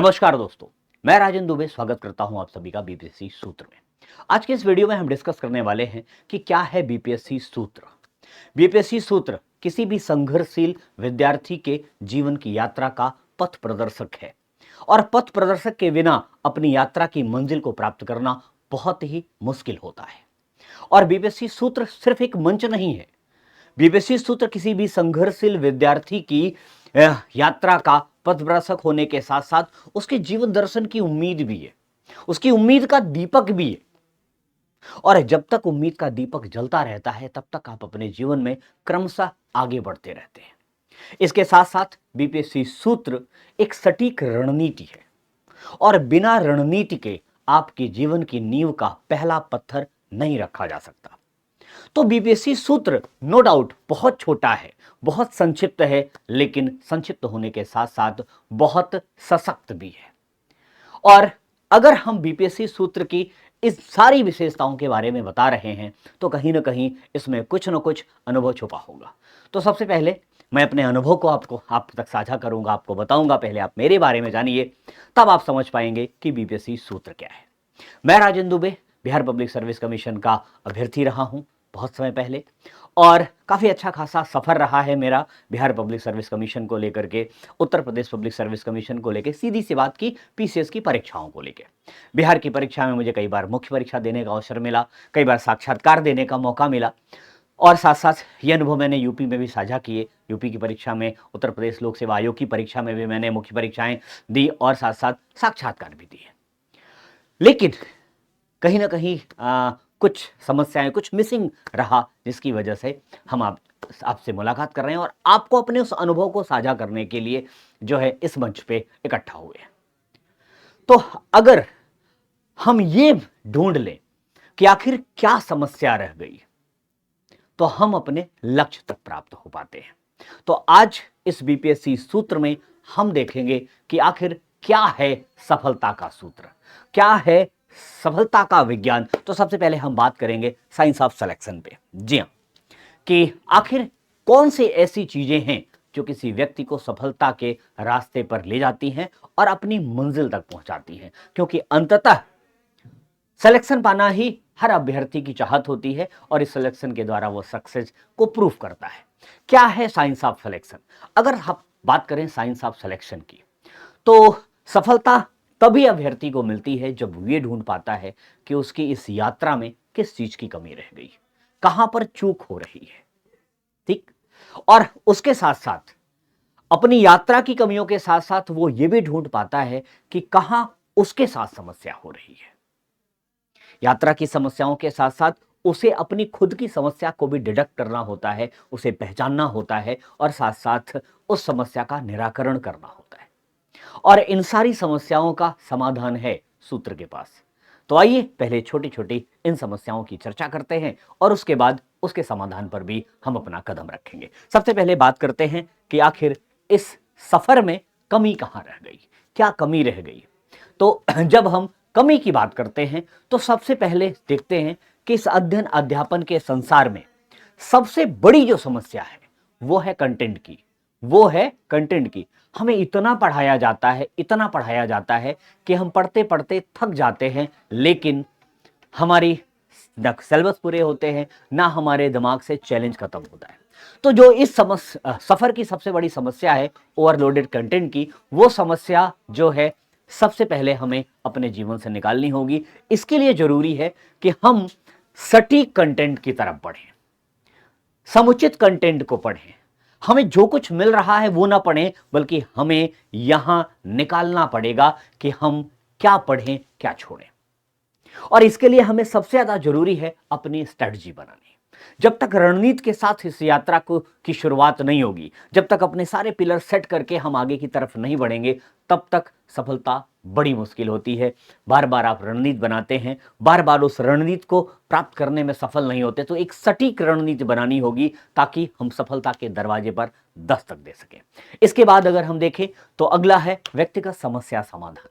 नमस्कार दोस्तों, मैं राजेंद्र दुबे स्वागत करता हूं आप सभी का बीपीएससी सूत्र में। आज के इस वीडियो में हम डिस्कस करने वाले हैं कि क्या है बीपीएससी सूत्र। बीपीएससी सूत्र किसी भी संघर्षशील विद्यार्थी के जीवन की यात्रा का पथ प्रदर्शक है और पथ प्रदर्शक के बिना अपनी यात्रा की मंजिल को प्राप्त करना बहुत ही मुश्किल होता है। और बीपीएससी सूत्र सिर्फ एक मंच नहीं है। बीपीएससी सूत्र किसी भी संघर्षशील विद्यार्थी की यात्रा का पथप्रदर्शक होने के साथ साथ उसके जीवन दर्शन की उम्मीद भी है, उसकी उम्मीद का दीपक भी है। और जब तक उम्मीद का दीपक जलता रहता है तब तक आप अपने जीवन में क्रमशः आगे बढ़ते रहते हैं। इसके साथ साथ बीपीएससी सूत्र एक सटीक रणनीति है और बिना रणनीति के आपके जीवन की नींव का पहला पत्थर नहीं रखा जा सकता। तो बीपीएससी सूत्र नो डाउट बहुत छोटा है, बहुत संक्षिप्त है, लेकिन संक्षिप्त होने के साथ साथ बहुत सशक्त भी है। और अगर हम बीपीएससी सूत्र की इस सारी विशेषताओं के बारे में बता रहे हैं तो कहीं ना कहीं इसमें कुछ न कुछ अनुभव छुपा होगा। तो सबसे पहले मैं अपने अनुभव को आप तक साझा करूंगा, आपको बताऊंगा। पहले आप मेरे बारे में जानिए, तब आप समझ पाएंगे कि बीपीएससी सूत्र क्या है। मैं Rajendra Dubey Bihar public service commission का अभ्यर्थी रहा हूं बहुत समय पहले, और काफ़ी अच्छा खासा सफ़र रहा है मेरा बिहार पब्लिक सर्विस कमीशन को लेकर के, Uttar Pradesh public service commission को लेकर, सीधी सी बात की पीसीएस की परीक्षाओं को लेकर। बिहार की परीक्षा में मुझे कई बार मुख्य परीक्षा देने का अवसर मिला, कई बार साक्षात्कार देने का मौका मिला, और साथ साथ ये अनुभव मैंने यूपी में भी साझा किए। यूपी की परीक्षा में, उत्तर प्रदेश लोक सेवा आयोग की परीक्षा में भी मैंने मुख्य परीक्षाएं दी और साथ साथ साक्षात्कार भी दिए। लेकिन कहीं ना कहीं कुछ समस्याएं, कुछ मिसिंग रहा, जिसकी वजह से हम आपसे मुलाकात कर रहे हैं और आपको अपने उस अनुभव को साझा करने के लिए जो है इस मंच पे इकट्ठा हुए हैं। तो अगर हम ये ढूंढ लें कि आखिर क्या समस्या रह गई, तो हम अपने लक्ष्य तक प्राप्त हो पाते हैं। तो आज इस बीपीएससी सूत्र में हम देखेंगे कि आखिर क्या है सफलता का सूत्र, क्या है सफलता का विज्ञान। तो सबसे पहले हम बात करेंगे साइंस ऑफ सिलेक्शन पे। जी हां, कि आखिर कौन सी ऐसी चीजें हैं जो किसी व्यक्ति को सफलता के रास्ते पर ले जाती हैं और अपनी मंजिल तक पहुंचाती हैं, क्योंकि अंततः सिलेक्शन पाना ही हर अभ्यर्थी की चाहत होती है और इस सिलेक्शन के द्वारा वो सक्सेस को प्रूव करता है। क्या है साइंस ऑफ सिलेक्शन? अगर हम बात करें साइंस ऑफ सिलेक्शन की, तो सफलता तभी अभ्यर्थी को मिलती है जब वो ये ढूंढ पाता है कि उसकी इस यात्रा में किस चीज की कमी रह गई, कहां पर चूक हो रही है। ठीक, और उसके साथ साथ अपनी यात्रा की कमियों के साथ साथ वो ये भी ढूंढ पाता है कि कहां उसके साथ समस्या हो रही है। यात्रा की समस्याओं के साथ साथ उसे अपनी खुद की समस्या को भी डिडक्ट करना होता है, उसे पहचानना होता है और साथ साथ उस समस्या का निराकरण करना होता है। और इन सारी समस्याओं का समाधान है सूत्र के पास। तो आइए पहले छोटी छोटी इन समस्याओं की चर्चा करते हैं और उसके बाद उसके समाधान पर भी हम अपना कदम रखेंगे। सबसे पहले बात करते हैं कि आखिर इस सफर में कमी कहां रह गई, क्या कमी रह गई। तो जब हम कमी की बात करते हैं तो सबसे पहले देखते हैं कि इस अध्ययन अध्यापन के संसार में सबसे बड़ी जो समस्या है वो है कंटेंट की, वो है कंटेंट की। हमें इतना पढ़ाया जाता है, इतना पढ़ाया जाता है कि हम पढ़ते पढ़ते थक जाते हैं, लेकिन हमारी ना सिलेबस पूरे होते हैं, ना हमारे दिमाग से चैलेंज खत्म होता है। तो जो इस सफर की सबसे बड़ी समस्या है ओवरलोडेड कंटेंट की, वो समस्या जो है सबसे पहले हमें अपने जीवन से निकालनी होगी। इसके लिए जरूरी है कि हम सटीक कंटेंट की तरफ बढ़ें, समुचित कंटेंट को पढ़ें। हमें जो कुछ मिल रहा है वो ना पढ़ें, बल्कि हमें यहां निकालना पड़ेगा कि हम क्या पढ़ें, क्या छोड़ें। और इसके लिए हमें सबसे ज्यादा जरूरी है अपनी स्ट्रेटजी बनानी। जब तक रणनीति के साथ इस यात्रा की शुरुआत नहीं होगी, जब तक अपने सारे पिलर सेट करके हम आगे की तरफ नहीं बढ़ेंगे, तब तक सफलता बड़ी मुश्किल होती है। बार बार आप रणनीति बनाते हैं, बार बार उस रणनीति को प्राप्त करने में सफल नहीं होते, तो एक सटीक रणनीति बनानी होगी ताकि हम सफलता के दरवाजे पर दस्तक दे सकें। इसके बाद अगर हम देखें तो अगला है व्यक्तिगत समस्या समाधान।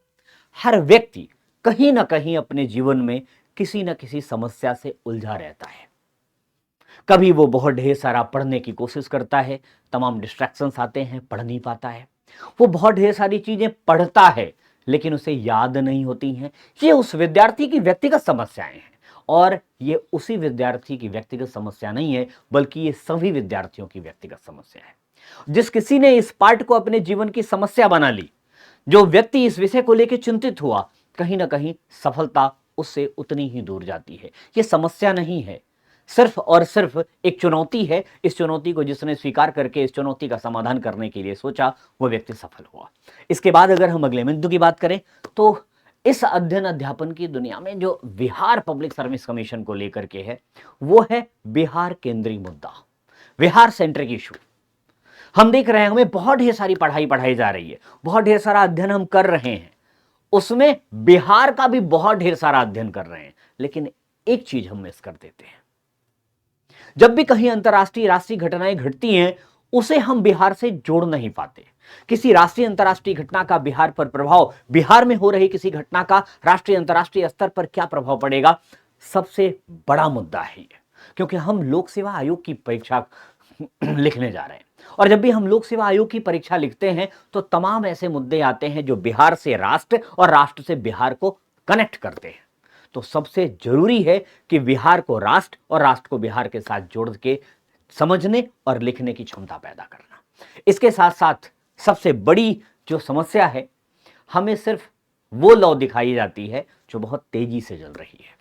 हर व्यक्ति कहीं ना कहीं अपने जीवन में किसी न किसी समस्या से उलझा रहता है। कभी वो बहुत ढेर सारा पढ़ने की कोशिश करता है, तमाम डिस्ट्रैक्शंस आते हैं, पढ़ नहीं पाता है। वो बहुत ढेर सारी चीजें पढ़ता है, लेकिन उसे याद नहीं होती हैं। ये उस विद्यार्थी की व्यक्तिगत समस्याएं हैं, और ये उसी विद्यार्थी की व्यक्तिगत समस्या नहीं है, बल्कि ये सभी विद्यार्थियों की व्यक्तिगत समस्या है। जिस किसी ने इस पाठ को अपने जीवन की समस्या बना ली, जो व्यक्ति इस विषय को लेकर चिंतित हुआ, कहीं ना कहीं सफलता उससे उतनी ही दूर जाती है। यह समस्या नहीं है, सिर्फ और सिर्फ एक चुनौती है। इस चुनौती को जिसने स्वीकार करके इस चुनौती का समाधान करने के लिए सोचा, वो व्यक्ति सफल हुआ। इसके बाद अगर हम अगले बिंदु की बात करें, तो इस अध्ययन अध्यापन की दुनिया में जो बिहार पब्लिक सर्विस कमीशन को लेकर के है, वो है बिहार केंद्रीय मुद्दा, बिहार सेंट्रिक इशू। हम देख रहे हैं, हमें बहुत ढेर सारी पढ़ाई पढ़ाई जा रही है, बहुत ढेर सारा अध्ययन हम कर रहे हैं, उसमें बिहार का भी बहुत ढेर सारा अध्ययन कर रहे हैं, लेकिन एक चीज हम मिस कर देते हैं। जब भी कहीं अंतर्राष्ट्रीय राष्ट्रीय घटनाएं घटती हैं, उसे हम बिहार से जोड़ नहीं पाते। किसी राष्ट्रीय अंतर्राष्ट्रीय घटना का बिहार पर प्रभाव, बिहार में हो रही किसी घटना का राष्ट्रीय अंतर्राष्ट्रीय स्तर पर क्या प्रभाव पड़ेगा, सबसे बड़ा मुद्दा है ये। क्योंकि हम लोक सेवा आयोग की परीक्षा लिखने जा रहे हैं, और जब भी हम लोक सेवा आयोग की परीक्षा लिखते हैं, तो तमाम ऐसे मुद्दे आते हैं जो बिहार से राष्ट्र और राष्ट्र से बिहार को कनेक्ट करते हैं। तो सबसे जरूरी है कि बिहार को राष्ट्र और राष्ट्र को बिहार के साथ जोड़ के समझने और लिखने की क्षमता पैदा करना। इसके साथ साथ सबसे बड़ी जो समस्या है, हमें सिर्फ वो लौ दिखाई जाती है जो बहुत तेजी से जल रही है।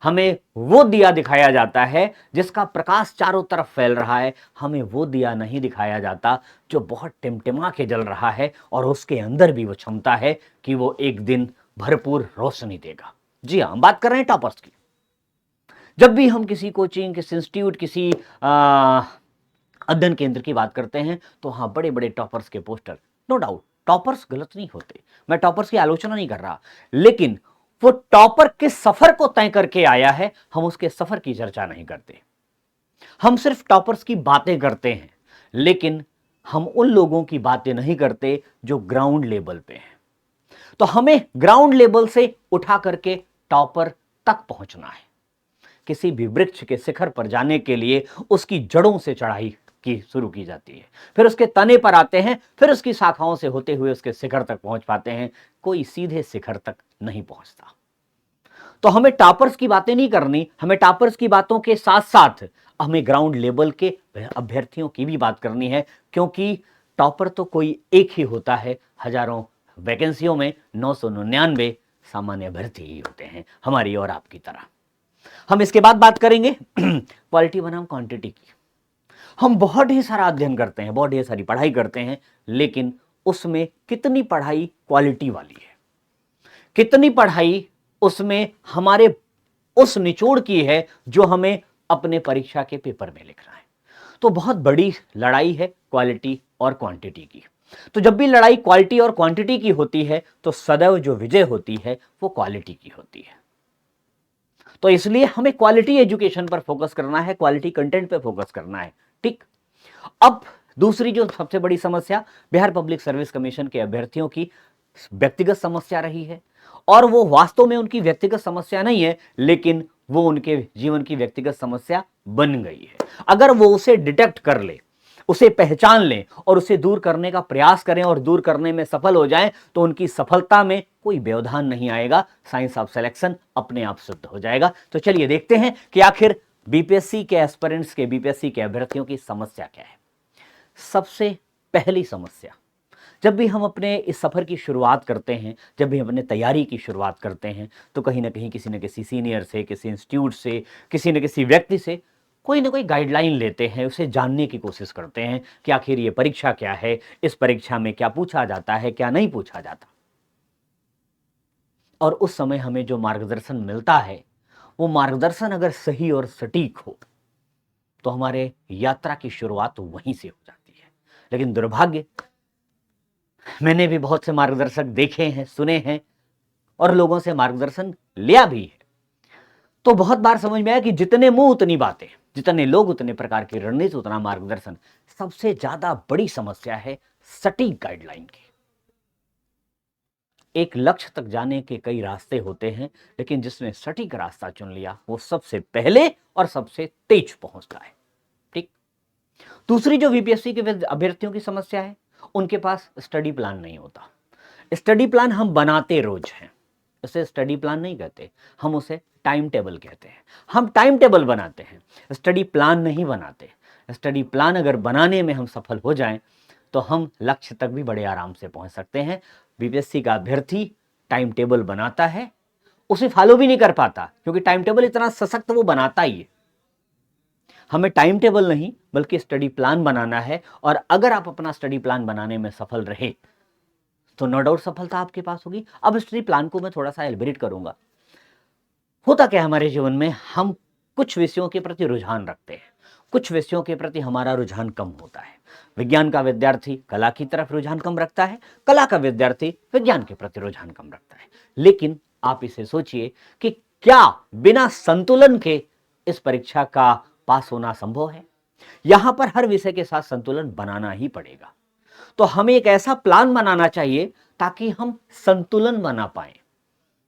हमें वो दिया दिखाया जाता है जिसका प्रकाश चारों तरफ फैल रहा है, हमें वो दिया नहीं दिखाया जाता जो बहुत टिमटिमा के जल रहा है और उसके अंदर भी वो क्षमता है कि वो एक दिन भरपूर रोशनी देगा। जी हाँ, हम बात कर रहे हैं टॉपर्स की। जब भी हम किसी कोचिंग, किसी इंस्टीट्यूट, किसी अध्ययन केंद्र की बात करते हैं, तो हाँ, बड़े बड़े टॉपर्स के पोस्टर, नो डाउट टॉपर्स गलत नहीं होते, मैं टॉपर्स की आलोचना नहीं कर रहा, लेकिन वो टॉपर किस सफर को तय करके आया है, हम उसके सफर की चर्चा नहीं करते। हम सिर्फ टॉपर्स की बातें करते हैं, लेकिन हम उन लोगों की बातें नहीं करते जो ग्राउंड लेवल पे हैं। तो हमें ग्राउंड लेवल से उठा करके टॉपर तक पहुंचना है। किसी भी वृक्ष के शिखर पर जाने के लिए उसकी जड़ों से चढ़ाई की शुरू की जाती है, फिर उसके तने पर आते हैं, फिर उसकी शाखाओं से होते हुए उसके शिखर तक पहुंच पाते हैं। कोई सीधे शिखर तक नहीं पहुंचता। तो हमें टॉपर्स की बातें नहीं करनी, हमें टॉपर्स की बातों के साथ साथ हमें ग्राउंड लेवल के अभ्यर्थियों की भी बात करनी है, क्योंकि टॉपर तो कोई एक ही होता है, हजारों वैकेंसियों में 999 सामान्य अभ्यर्थी ही होते हैं, हमारी और आपकी तरह। हम इसके बाद बात करेंगे क्वालिटी बनाम क्वांटिटी की। हम बहुत ढेर सारा अध्ययन करते हैं, बहुत ढेर सारी पढ़ाई करते हैं, लेकिन उसमें कितनी पढ़ाई क्वालिटी वाली है, कितनी पढ़ाई उसमें हमारे उस निचोड़ की है जो हमें अपने परीक्षा के पेपर में लिखना है। तो बहुत बड़ी लड़ाई है क्वालिटी और क्वांटिटी की। तो जब भी लड़ाई क्वालिटी और क्वांटिटी की होती है, तो सदैव जो विजय होती है वो क्वालिटी की होती है। तो इसलिए हमें क्वालिटी एजुकेशन पर फोकस करना है, क्वालिटी कंटेंट पर फोकस करना है। ठीक, अब दूसरी जो सबसे बड़ी समस्या बिहार पब्लिक सर्विस कमीशन के अभ्यर्थियों की व्यक्तिगत समस्या रही है, और वो वास्तव में उनकी व्यक्तिगत समस्या नहीं है, लेकिन वो उनके जीवन की व्यक्तिगत समस्या बन गई है। अगर वो उसे डिटेक्ट कर ले, उसे पहचान लें और उसे दूर करने का प्रयास करें और दूर करने में सफल हो जाएं, तो उनकी सफलता में कोई व्यवधान नहीं आएगा, साइंस ऑफ सिलेक्शन अपने आप सिद्ध हो जाएगा। तो चलिए देखते हैं कि आखिर बीपीएससी के एस्पिरेंट्स के, बीपीएससी के अभ्यर्थियों की समस्या क्या है। सबसे पहली समस्या, जब भी हम अपने इस सफर की शुरुआत करते हैं, जब भी हम अपने तैयारी की शुरुआत करते हैं, तो कहीं ना कहीं किसी न किसी सीनियर से, किसी इंस्टीट्यूट से, किसी न किसी व्यक्ति से कोई ना कोई गाइडलाइन लेते हैं, उसे जानने की कोशिश करते हैं कि आखिर ये परीक्षा क्या है, इस परीक्षा में क्या पूछा जाता है, क्या नहीं पूछा जाता। और उस समय हमें जो मार्गदर्शन मिलता है, वो मार्गदर्शन अगर सही और सटीक हो, तो हमारे यात्रा की शुरुआत वहीं से हो जाती है। लेकिन दुर्भाग्य, मैंने भी बहुत से मार्गदर्शक देखे हैं, सुने हैं, और लोगों से मार्गदर्शन लिया भी है, तो बहुत बार समझ में आया कि जितने मुंह उतनी बातें, जितने लोग उतने प्रकार की रणनीति उतना मार्गदर्शन। सबसे ज्यादा बड़ी समस्या है सटीक गाइडलाइन की। एक लक्ष्य तक जाने के कई रास्ते होते हैं, लेकिन जिसने सटीक रास्ता चुन लिया, वो सबसे पहले और सबसे तेज पहुंचता है। ठीक, दूसरी जो बीपीएससी के अभ्यर्थियों की समस्या है, उनके पास स्टडी प्लान नहीं होता। स्टडी प्लान हम बनाते रोज हैं, उसे स्टडी प्लान नहीं कहते, हम उसे टाइम टेबल कहते हैं। हम टाइम टेबल बनाते हैं, स्टडी प्लान नहीं बनाते। स्टडी प्लान अगर बनाने में हम सफल हो जाएं तो हम लक्ष्य तक भी बड़े आराम से पहुंच सकते हैं। बीपीएससी का अभ्यर्थी टाइम टेबल बनाता है, उसे फॉलो भी नहीं कर पाता क्योंकि टाइम टेबल इतना सशक्त वो बनाता ही है। हमें टाइम टेबल नहीं बल्कि स्टडी प्लान बनाना है, और अगर आप अपना स्टडी प्लान बनाने में सफल रहे तो नो डाउट सफलता आपके पास होगी। अब स्टडी प्लान को मैं थोड़ा सा एलिब्रेट करूंगा। होता क्या है हमारे जीवन में, हम कुछ विषयों के प्रति रुझान रखते हैं, कुछ विषयों के प्रति हमारा रुझान कम होता है। विज्ञान का विद्यार्थी कला की तरफ रुझान कम रखता है, कला का विद्यार्थी विज्ञान के प्रति रुझान कम रखता है। लेकिन आप इसे सोचिए कि क्या बिना संतुलन के इस परीक्षा का पास होना संभव है? यहां पर हर विषय के साथ संतुलन बनाना ही पड़ेगा। तो हमें एक ऐसा प्लान बनाना चाहिए ताकि हम संतुलन बना पाए,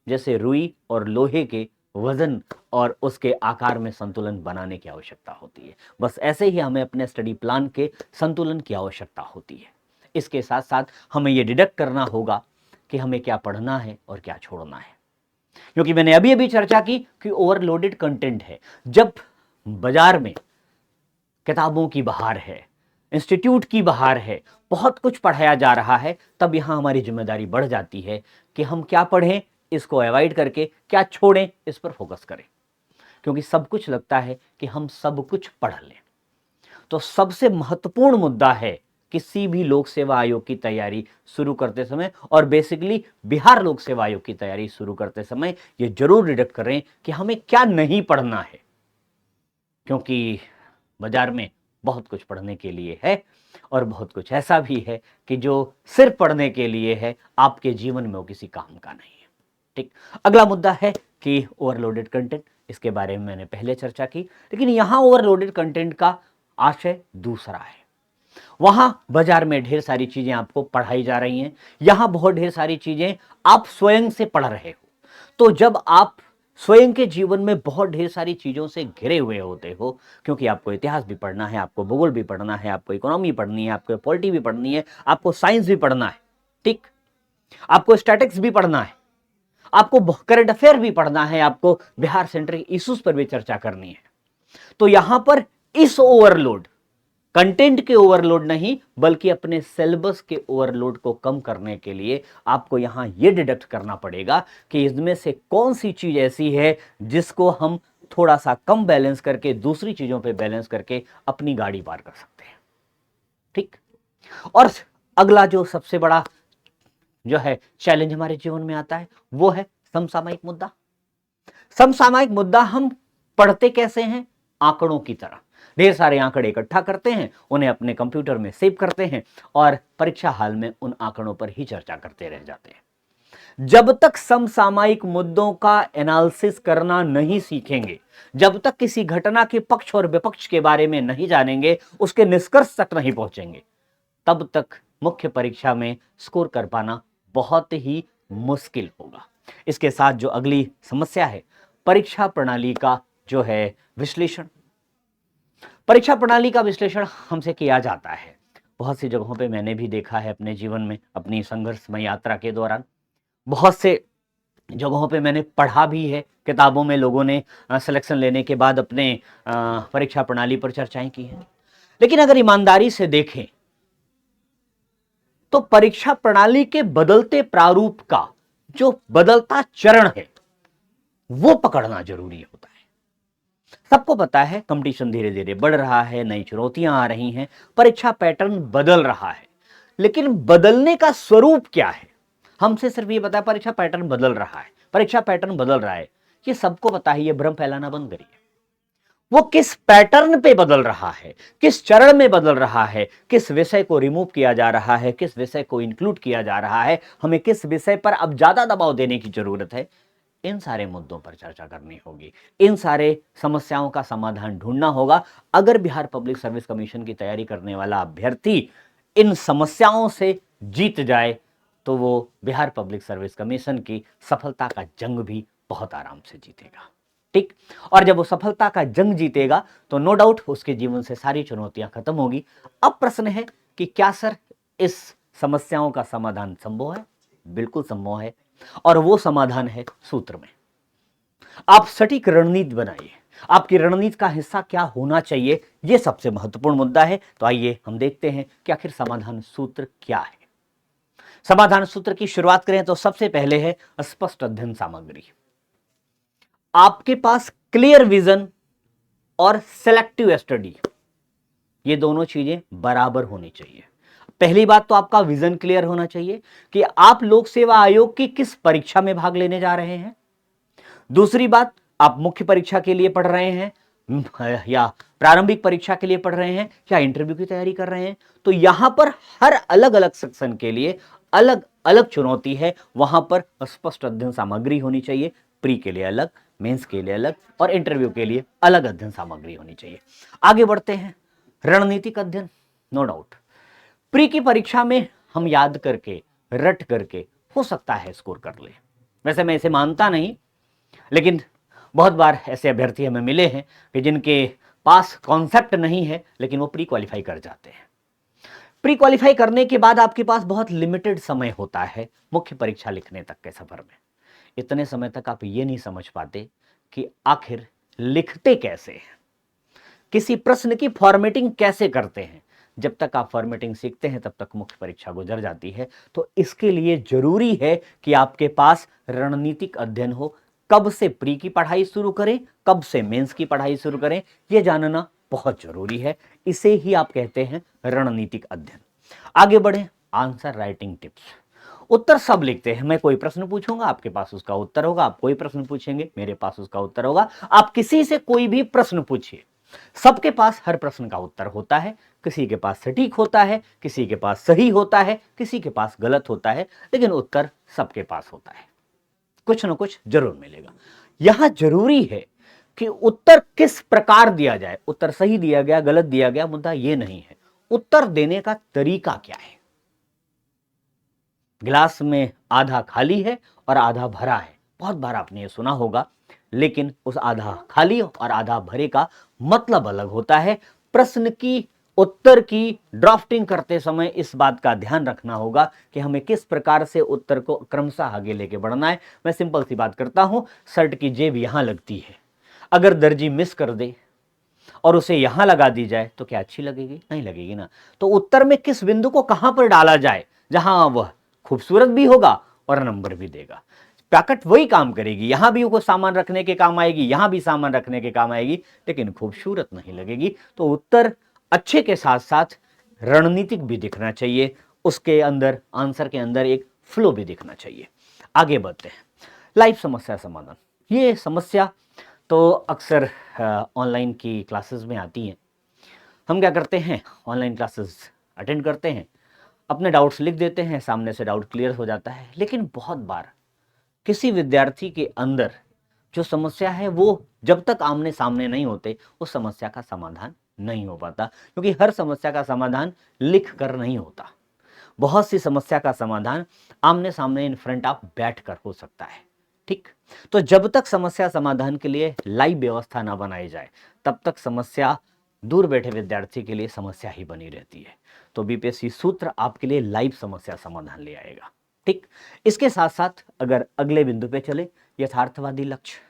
जैसे रुई और लोहे के वजन और उसके आकार में संतुलन बनाने की आवश्यकता होती है। बस ऐसे ही हमें अपने स्टडी प्लान के संतुलन की आवश्यकता होती है। इसके साथ साथ हमें यह डिडक्ट करना होगा कि हमें क्या पढ़ना है और क्या छोड़ना है, क्योंकि मैंने अभी अभी चर्चा की कि ओवरलोडेड कंटेंट है। जब बाजार में किताबों की बहार है, इंस्टीट्यूट की बहार है, बहुत कुछ पढ़ाया जा रहा है, तब यहां हमारी जिम्मेदारी बढ़ जाती है कि हम क्या पढ़ें, इसको अवॉइड करके क्या छोड़ें, इस पर फोकस करें। क्योंकि सब कुछ लगता है कि हम सब कुछ पढ़ लें। तो सबसे महत्वपूर्ण मुद्दा है किसी भी लोक सेवा आयोग की तैयारी शुरू करते समय, और बेसिकली बिहार लोक सेवा आयोग की तैयारी शुरू करते समय यह जरूर डिडक्ट करें कि हमें क्या नहीं पढ़ना है। क्योंकि बाजार में बहुत कुछ पढ़ने के लिए है और बहुत कुछ ऐसा भी है कि जो सिर्फ पढ़ने के लिए है, आपके जीवन में वो किसी काम का नहीं है। ठीक, अगला मुद्दा है कि ओवरलोडेड कंटेंट। इसके बारे में मैंने पहले चर्चा की, लेकिन यहां ओवरलोडेड कंटेंट का आशय दूसरा है। वहां बाजार में ढेर सारी चीजें आपको पढ़ाई जा रही हैं, यहां बहुत ढेर सारी चीजें आप स्वयं से पढ़ रहे हो। तो जब आप स्वयं के जीवन में बहुत ढेर सारी चीजों से घिरे हुए होते हो, क्योंकि आपको इतिहास भी पढ़ना है, आपको भूगोल भी पढ़ना है, आपको इकोनॉमी पढ़नी है, आपको पॉलिटी भी पढ़नी है, आपको साइंस भी पढ़ना है, ठीक, आपको स्टैटिक्स भी पढ़ना है, आपको करंट अफेयर भी पढ़ना है, आपको बिहार सेंट्रिक इश्यूज पर भी चर्चा करनी है। तो यहां पर इस ओवरलोड, कंटेंट के ओवरलोड नहीं बल्कि अपने सिलेबस के ओवरलोड को कम करने के लिए आपको यहां यह डिडक्ट करना पड़ेगा कि इसमें से कौन सी चीज ऐसी है जिसको हम थोड़ा सा कम बैलेंस करके दूसरी चीजों पे बैलेंस करके अपनी गाड़ी पार कर सकते हैं। ठीक, और अगला जो सबसे बड़ा जो है चैलेंज हमारे जीवन में आता है वो है समसामयिक मुद्दा। समसामयिक मुद्दा हम पढ़ते कैसे हैं? आंकड़ों की तरह ढेर सारे आंकड़े इकट्ठा करते हैं, उन्हें अपने कंप्यूटर में सेव करते हैं और परीक्षा हाल में उन आंकड़ों पर ही चर्चा करते रह जाते हैं। जब तक समसामयिक मुद्दों का एनालिसिस करना नहीं सीखेंगे, जब तक किसी घटना के पक्ष और विपक्ष के बारे में नहीं जानेंगे, उसके निष्कर्ष तक नहीं पहुंचेंगे, तब तक मुख्य परीक्षा में स्कोर कर पाना बहुत ही मुश्किल होगा। इसके साथ जो अगली समस्या है, परीक्षा प्रणाली का जो है विश्लेषण। परीक्षा प्रणाली का विश्लेषण हमसे किया जाता है, बहुत सी जगहों पे मैंने भी देखा है अपने जीवन में, अपनी संघर्षमय यात्रा के दौरान बहुत से जगहों पे मैंने पढ़ा भी है, किताबों में लोगों ने सिलेक्शन लेने के बाद अपने परीक्षा प्रणाली पर चर्चाएं की हैं। लेकिन अगर ईमानदारी से देखें तो परीक्षा प्रणाली के बदलते प्रारूप का जो बदलता चरण है वो पकड़ना जरूरी होता है। सबको पता है कंपटीशन धीरे धीरे बढ़ रहा है, नई चुनौतियां आ रही हैं, परीक्षा पैटर्न बदल रहा है, लेकिन बदलने का स्वरूप क्या है? हमसे सिर्फ ये पता है परीक्षा पैटर्न बदल रहा है, परीक्षा पैटर्न बदल रहा है, ये सबको पता है, ये भ्रम फैलाना बंद करिए। वो किस पैटर्न पे बदल रहा है, किस चरण में बदल रहा है, किस विषय को रिमूव किया जा रहा है, किस विषय को इंक्लूड किया जा रहा है, हमें किस विषय पर अब ज्यादा दबाव देने की जरूरत है, इन सारे मुद्दों पर चर्चा करनी होगी, इन सारे समस्याओं का समाधान ढूंढना होगा। अगर बिहार पब्लिक सर्विस कमीशन की तैयारी करने वाला अभ्यर्थी इन समस्याओं से जीत जाए तो वो बिहार पब्लिक सर्विस कमीशन की सफलता का जंग भी बहुत आराम से जीतेगा। ठीक, और जब वो सफलता का जंग जीतेगा तो नो डाउट उसके जीवन से सारी चुनौतियां खत्म होगी। अब प्रश्न है कि क्या सर इस समस्याओं का समाधान संभव है? बिल्कुल संभव है, और वो समाधान है सूत्र में। आप सटीक रणनीति बनाइए, आपकी रणनीति का हिस्सा क्या होना चाहिए, यह सबसे महत्वपूर्ण मुद्दा है। तो आइए हम देखते हैं कि आखिर समाधान सूत्र क्या है। समाधान सूत्र की शुरुआत करें तो सबसे पहले है स्पष्ट अध्ययन सामग्री। आपके पास क्लियर विजन और सेलेक्टिव स्टडी, ये दोनों चीजें बराबर होनी चाहिए। पहली बात तो आपका विजन क्लियर होना चाहिए कि आप लोक सेवा आयोग की किस परीक्षा में भाग लेने जा रहे हैं। दूसरी बात, आप मुख्य परीक्षा के लिए पढ़ रहे हैं या प्रारंभिक परीक्षा के लिए पढ़ रहे हैं या इंटरव्यू की तैयारी कर रहे हैं। तो यहां पर हर अलग अलग सेक्शन के लिए अलग अलग चुनौती है, वहां पर स्पष्ट अध्ययन सामग्री होनी चाहिए। प्री के लिए अलग, मेंस के लिए अलग और इंटरव्यू के लिए अलग अध्ययन सामग्री होनी चाहिए। आगे बढ़ते हैं, रणनीतिक अध्ययन। नो डाउट प्री की परीक्षा में हम याद करके रट करके हो सकता है स्कोर कर ले, वैसे मैं इसे मानता नहीं, लेकिन बहुत बार ऐसे अभ्यर्थी हमें मिले हैं कि जिनके पास कॉन्सेप्ट नहीं है लेकिन वो प्री क्वालिफाई कर जाते हैं। प्री क्वालिफाई करने के बाद आपके पास बहुत लिमिटेड समय होता है मुख्य परीक्षा लिखने तक के सफर में। इतने समय तक आप ये नहीं समझ पाते कि आखिर लिखते कैसे हैं, किसी प्रश्न की फॉर्मेटिंग कैसे करते हैं। जब तक आप फॉर्मेटिंग सीखते हैं तब तक मुख्य परीक्षा गुजर जाती है। तो इसके लिए जरूरी है कि आपके पास रणनीतिक अध्ययन हो। कब से प्री की पढ़ाई शुरू करें, कब से मेंस की पढ़ाई शुरू करें, यह जानना बहुत जरूरी है। इसे ही आप कहते हैं रणनीतिक अध्ययन। आगे बढ़े, आंसर राइटिंग टिप्स। उत्तर सब लिखते हैं, मैं कोई प्रश्न पूछूंगा आपके पास उसका उत्तर होगा, आप कोई प्रश्न पूछेंगे मेरे पास उसका उत्तर होगा। आप किसी से कोई भी प्रश्न पूछिए, सबके पास हर प्रश्न का उत्तर होता है। किसी के पास सटीक होता है, किसी के पास सही होता है, किसी के पास गलत होता है, लेकिन उत्तर सबके पास होता है। कुछ ना कुछ जरूर मिलेगा। यहां जरूरी है कि उत्तर किस प्रकार दिया जाए। उत्तर सही दिया गया, गलत दिया गया, मुद्दा यह नहीं है, उत्तर देने का तरीका क्या है। गिलास में आधा खाली है और आधा भरा है, बहुत बार आपने ये सुना होगा, लेकिन उस आधा खाली और आधा भरे का मतलब अलग होता है। प्रश्न की उत्तर की ड्राफ्टिंग करते समय इस बात का ध्यान रखना होगा कि हमें किस प्रकार से उत्तर को क्रमशः आगे लेके बढ़ना है। मैं सिंपल सी बात करता हूं, शर्ट की जेब यहां लगती है, अगर दर्जी मिस कर दे और उसे यहां लगा दी जाए तो क्या अच्छी लगेगी? नहीं लगेगी ना। तो उत्तर में किस बिंदु को कहां पर डाला जाए जहां वह खूबसूरत भी होगा और नंबर भी देगा। पैकेट वही काम करेगी, यहां भी वो सामान रखने के काम आएगी, यहां भी सामान रखने के काम आएगी, लेकिन खूबसूरत नहीं लगेगी। तो उत्तर अच्छे के साथ साथ रणनीतिक भी दिखना चाहिए, उसके अंदर आंसर के अंदर एक फ्लो भी दिखना चाहिए। आगे बढ़ते हैं, लाइव समस्या समाधान। ये समस्या तो अक्सर ऑनलाइन की क्लासेस में आती हैं। हम क्या करते हैं, ऑनलाइन क्लासेस अटेंड करते हैं, अपने डाउट्स लिख देते हैं, सामने से डाउट क्लियर हो जाता है। लेकिन बहुत बार किसी विद्यार्थी के अंदर जो समस्या है वो जब तक आमने सामने नहीं होते उस समस्या का समाधान नहीं हो पाता, क्योंकि हर समस्या का समाधान लिख कर नहीं होता। बहुत सी समस्या का समाधान आमने सामने इन फ्रंट ऑफ बैठ कर हो सकता है। ठीक, तो जब तक समस्या समाधान के लिए लाइव व्यवस्था ना बनाई जाए तब तक समस्या दूर बैठे विद्यार्थी के लिए समस्या ही बनी रहती है। तो बीपीएससी सूत्र आपके लिए लाइव समस्या समाधान ले आएगा। ठीक, इसके साथ साथ अगर अगले बिंदु पे चले, यथार्थवादी लक्ष्य।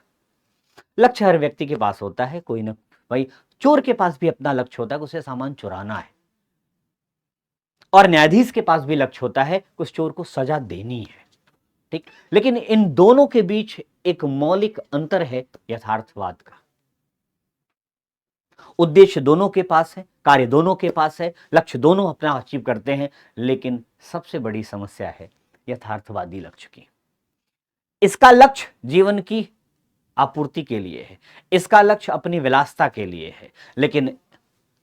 लक्ष्य हर व्यक्ति के पास होता है, कोई ना भाई, चोर के पास भी अपना लक्ष्य होता है, उसे सामान चुराना है, और न्यायाधीश के पास भी लक्ष्य होता है, कुछ चोर को सजा देनी है। ठीक, लेकिन इन दोनों के बीच एक मौलिक अंतर है यथार्थवाद का। उद्देश्य दोनों के पास है, कार्य दोनों के पास है, लक्ष्य दोनों अपना अचीव करते हैं, लेकिन सबसे बड़ी समस्या है यथार्थवादी लक्ष्य की। इसका लक्ष्य जीवन की आपूर्ति के लिए है, इसका लक्ष्य अपनी विलासिता के लिए है, लेकिन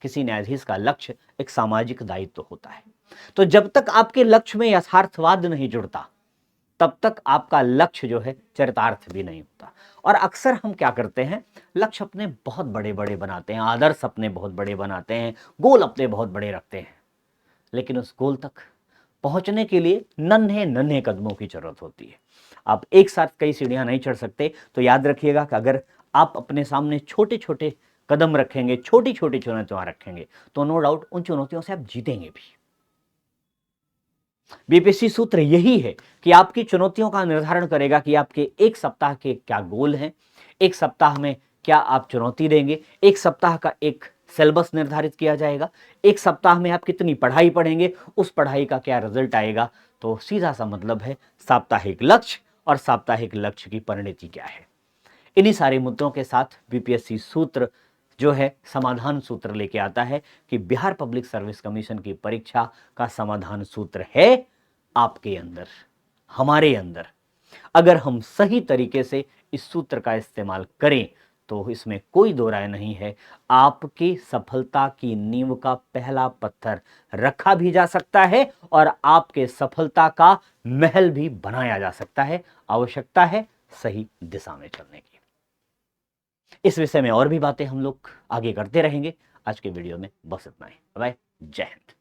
किसी न्यायाधीश का लक्ष्य एक सामाजिक दायित्व होता है। तो जब तक आपके लक्ष्य में यथार्थवाद नहीं जुड़ता तब तक आपका लक्ष्य जो है चरितार्थ भी नहीं होता। और अक्सर हम क्या करते हैं, लक्ष्य अपने बहुत बड़े बड़े बनाते हैं, आदर्श अपने बहुत बड़े बनाते हैं, गोल अपने बहुत बड़े रखते हैं, लेकिन उस गोल तक पहुंचने के लिए नन्हे नन्हे कदमों की जरूरत होती है। आप एक साथ कई सीढ़ियां नहीं चढ़ सकते। तो याद रखिएगा कि अगर आप अपने सामने छोटे छोटे कदम रखेंगे, छोटी छोटी चुनौतियां रखेंगे, तो नो डाउट उन चुनौतियों से आप जीतेंगे भी। बीपीएससी सूत्र यही है कि आपकी चुनौतियों का निर्धारण करेगा कि आपके एक सप्ताह के क्या गोल हैं, एक सप्ताह में क्या आप चुनौती देंगे, एक सप्ताह का एक सिलेबस निर्धारित किया जाएगा, एक सप्ताह में आप कितनी पढ़ाई पढ़ेंगे, उस पढ़ाई का क्या रिजल्ट आएगा। तो सीधा सा मतलब है साप्ताहिक लक्ष्य और साप्ताहिक लक्ष्य की परिणति क्या है। इन्हीं सारे मुद्दों के साथ बीपीएससी सूत्र जो है समाधान सूत्र लेके आता है कि बिहार पब्लिक सर्विस कमीशन की परीक्षा का समाधान सूत्र है आपके अंदर, हमारे अंदर। अगर हम सही तरीके से इस सूत्र का इस्तेमाल करें तो इसमें कोई दो राय नहीं है, आपकी सफलता की नींव का पहला पत्थर रखा भी जा सकता है और आपके सफलता का महल भी बनाया जा सकता है। आवश्यकता है सही दिशा में चलने की। इस विषय में और भी बातें हम लोग आगे करते रहेंगे। आज के वीडियो में बस इतना ही। बाय, जय हिंद।